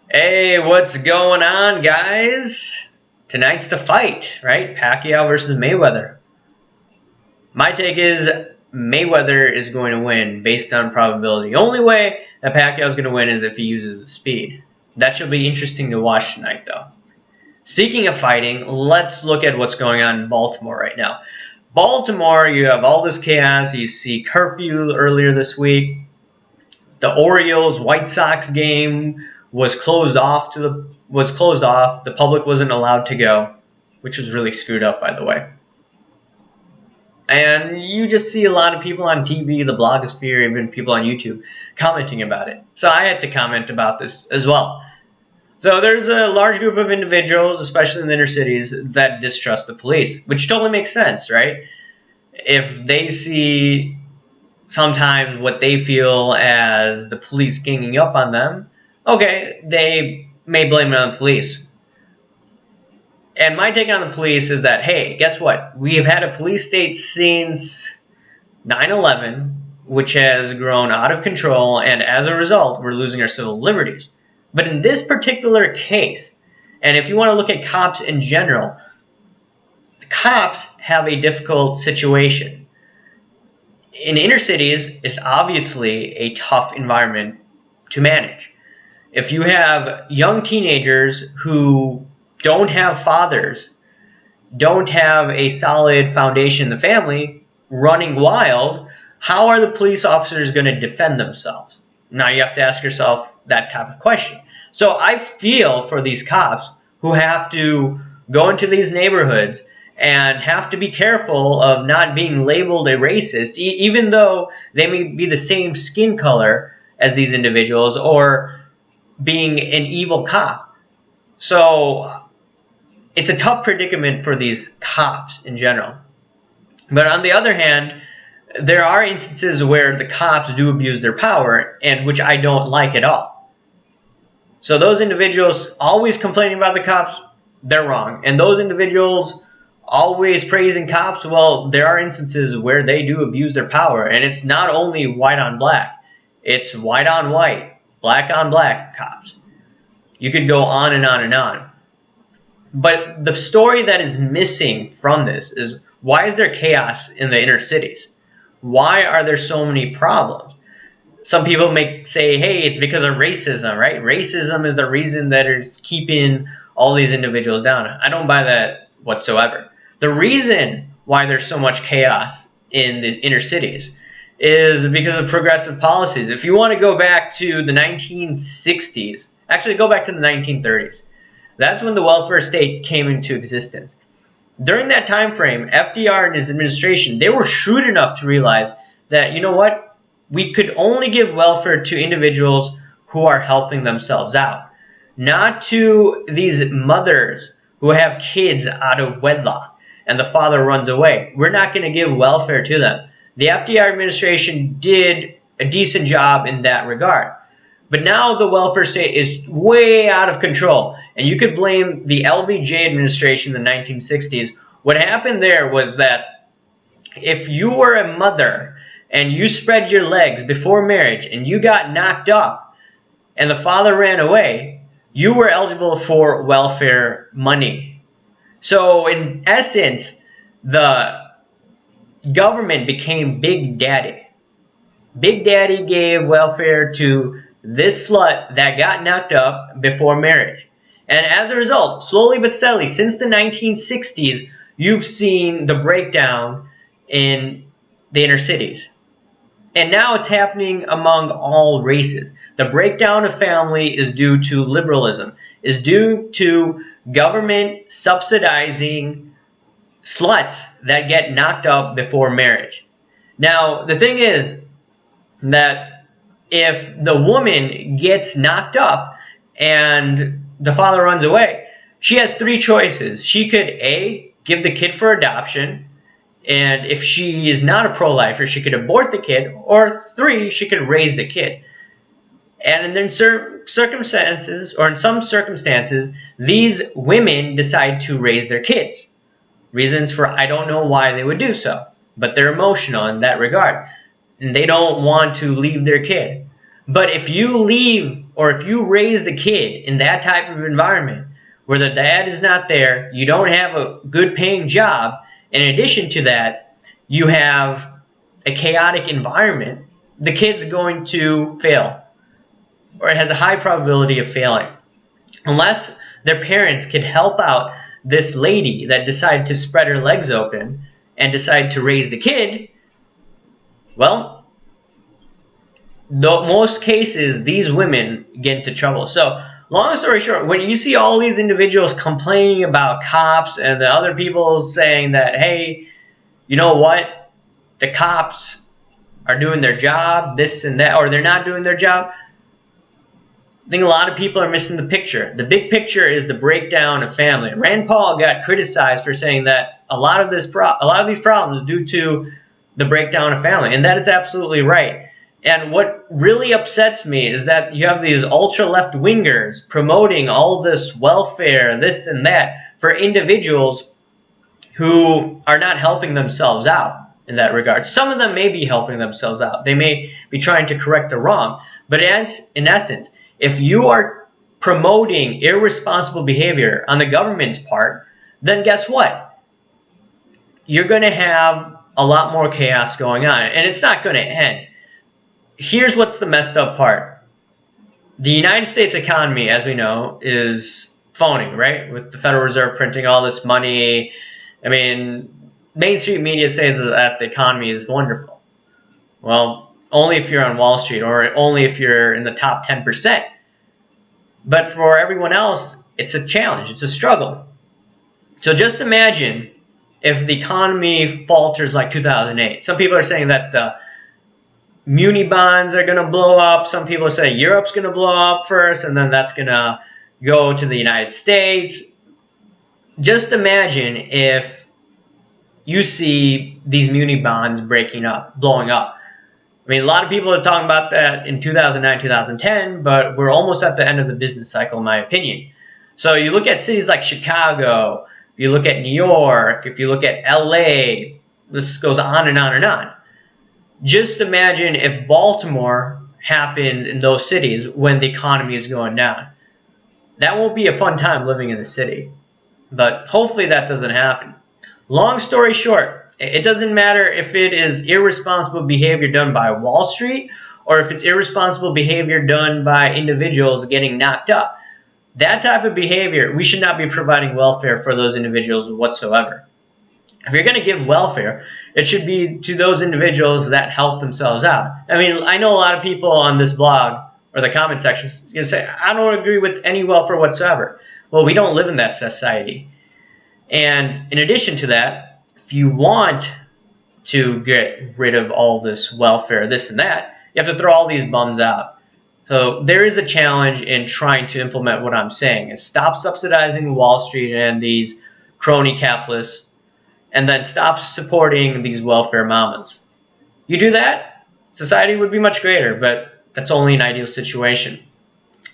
Hey, what's going on, guys? Tonight's the fight, right? Pacquiao versus Mayweather. My take is Mayweather is going to win based on probability. The only way that Pacquiao is going to win is if he uses the speed. That should be interesting to watch tonight, though. Speaking of fighting, let's look at what's going on in Baltimore right now. Baltimore, you have all this chaos. You see curfew earlier this week. The Orioles-White Sox game was closed off. The public wasn't allowed to go, which was really screwed up, by the way. And you just see a lot of people on TV, the blogosphere, even people on YouTube commenting about it. So I had to comment about this as well. So there's a large group of individuals, especially in the inner cities, that distrust the police, which totally makes sense, right? If they see sometimes what they feel as the police ganging up on them, okay, they may blame it on the police. And my take on the police is that, hey, guess what? We have had a police state since 9/11, which has grown out of control, and as a result, we're losing our civil liberties. But in this particular case, and if you want to look at cops in general, the cops have a difficult situation. In inner cities, it's obviously a tough environment to manage. If you have young teenagers who don't have fathers, don't have a solid foundation in the family, running wild, how are the police officers going to defend themselves? Now you have to ask yourself that type of question. So I feel for these cops who have to go into these neighborhoods and have to be careful of not being labeled a racist, even though they may be the same skin color as these individuals or being an evil cop. So it's a tough predicament for these cops in general. But on the other hand, there are instances where the cops do abuse their power, and which I don't like at all. So those individuals always complaining about the cops, they're wrong. And those individuals always praising cops, well, there are instances where they do abuse their power. And it's not only white on black. It's white on white, black on black cops. You could go on and on and on. But the story that is missing from this is, why is there chaos in the inner cities? Why are there so many problems? Some people may say, hey, it's because of racism, right? Racism is the reason that it's keeping all these individuals down. I don't buy that whatsoever. The reason why there's so much chaos in the inner cities is because of progressive policies. If you want to go back to the 1960s, actually go back to the 1930s. That's when the welfare state came into existence. During that time frame, FDR and his administration, they were shrewd enough to realize that, you know what? We could only give welfare to individuals who are helping themselves out, not to these mothers who have kids out of wedlock and the father runs away. We're not going to give welfare to them. The FDR administration did a decent job in that regard. But now the welfare state is way out of control. And you could blame the LBJ administration in the 1960s. What happened there was that if you were a mother and you spread your legs before marriage and you got knocked up and the father ran away, you were eligible for welfare money. So in essence, the government became Big Daddy. Big Daddy gave welfare to this slut that got knocked up before marriage. And as a result, slowly but steadily, since the 1960s, you've seen the breakdown in the inner cities. And now it's happening among all races. The breakdown of family is due to liberalism, is due to government subsidizing sluts that get knocked up before marriage. Now, the thing is that if the woman gets knocked up and the father runs away, she has three choices. She could A, give the kid for adoption, and if she is not a pro-lifer, she could abort the kid, or 3, she could raise the kid. And in certain circumstances, or in some circumstances, these women decide to raise their kids. Reasons for I don't know why they would do so, but they're emotional in that regard. And they don't want to leave their kid. But if you leave or if you raised a kid in that type of environment where the dad is not there, you don't have a good paying job, in addition to that, you have a chaotic environment, the kid's going to fail, or it has a high probability of failing. Unless their parents could help out this lady that decided to spread her legs open and decide to raise the kid, well, most cases, these women get into trouble. So, long story short, when you see all these individuals complaining about cops and the other people saying that, hey, you know what, the cops are doing their job, this and that, or they're not doing their job, I think a lot of people are missing the picture. The big picture is the breakdown of family. Rand Paul got criticized for saying that a lot of these problems due to the breakdown of family, and that is absolutely right. And what really upsets me is that you have these ultra left-wingers promoting all this welfare, this and that, for individuals who are not helping themselves out in that regard. Some of them may be helping themselves out. They may be trying to correct the wrong. But in essence, if you are promoting irresponsible behavior on the government's part, then guess what? You're going to have a lot more chaos going on, and it's not going to end. Here's what's the messed up part. The United States economy, as we know, is phoning, right? With the Federal Reserve printing all this money. I mean, mainstream media says that the economy is wonderful. Well, only if you're on Wall Street, or only if you're in the top 10%. But for everyone else, it's a challenge. It's a struggle. So just imagine if the economy falters like 2008. Some people are saying that the muni bonds are going to blow up. Some people say Europe's going to blow up first, and then that's going to go to the United States. Just imagine if you see these muni bonds blowing up. I mean, a lot of people are talking about that in 2009, 2010, but we're almost at the end of the business cycle, in my opinion. So you look at cities like Chicago, if you look at New York, if you look at LA, this goes on and on and on. Just imagine if Baltimore happens in those cities when the economy is going down. That won't be a fun time living in the city. But hopefully that doesn't happen. Long story short, it doesn't matter if it is irresponsible behavior done by Wall Street or if it's irresponsible behavior done by individuals getting knocked up. That type of behavior, we should not be providing welfare for those individuals whatsoever. If you're going to give welfare, it should be to those individuals that help themselves out. I mean, I know a lot of people on this blog or the comment section is going to say, I don't agree with any welfare whatsoever. Well, we don't live in that society. And in addition to that, if you want to get rid of all this welfare, this and that, you have to throw all these bums out. So there is a challenge in trying to implement what I'm saying. Is stop subsidizing Wall Street and these crony capitalists, and then stop supporting these welfare mamas. You do that, society would be much greater, but that's only an ideal situation.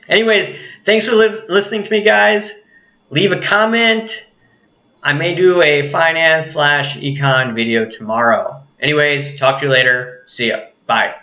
Anyways, thanks for listening to me, guys. Leave a comment. I may do a finance/econ video tomorrow. Anyways, talk to you later. See ya. Bye.